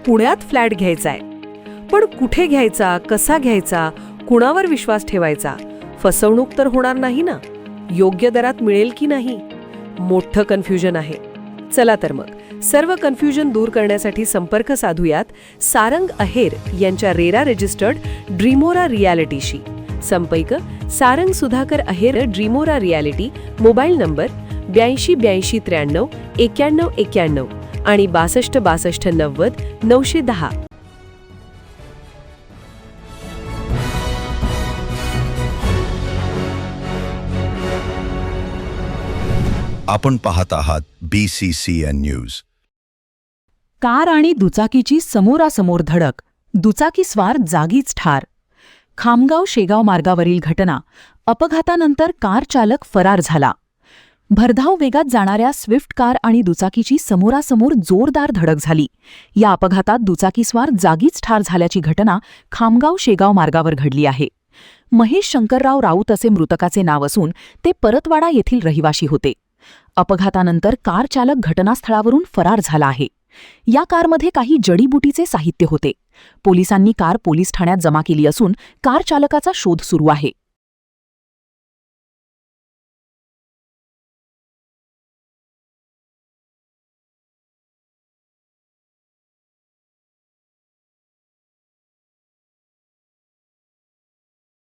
पुण्यात फ्लॅट घ्यायचाय. पण कुठे घ्यायचा, कसा घ्यायचा, कुणावर विश्वास ठेवायचा? फसवणूक तर होणार नाही ना? योग्य दरात मिळेल की नाही? मोठं कन्फ्युजन आहे. चला तर मग सर्व कन्फ्युजन दूर करण्यासाठी संपर्क साधूयात सारंग अहेर यांच्या रेरा रजिस्टर्ड ड्रीमोरा रियालिटीशी. संपर्क सारंग सुधाकर अहेर, ड्रीमोरा रियालिटी. मोबाईल नंबर 82 83 93 91 आणि 62 62 90 910. आपण पाहत आहात BCCN न्यूज. कार आणि दुचाकीची समोरासमोर धडक, दुचाकीस्वार जागीच ठार. खामगाव शेगाव मार्गावरील घटना. अपघातानंतर कार चालक फरार झाला. भरधाव वेगात जाणाऱ्या स्विफ्ट कार आणि दुचाकीची समोरासमोर जोरदार धडक झाली. या अपघातात दुचाकीस्वार जागीच ठार झाल्याची घटना खामगाव शेगाव मार्गावर घडली आहे. महेश शंकरराव राऊत असे मृतकाचे नाव असून ते परतवाडा येथील रहिवाशी होते. अपघातानंतर कार चालक घटनास्थळावरून फरार झाला आहे. या कारमध्ये काही जडीबुटीचे साहित्य होते. पोलिसांनी कार पोलीस ठाण्यात जमा केली असून कार चालकाचा शोध सुरू आहे.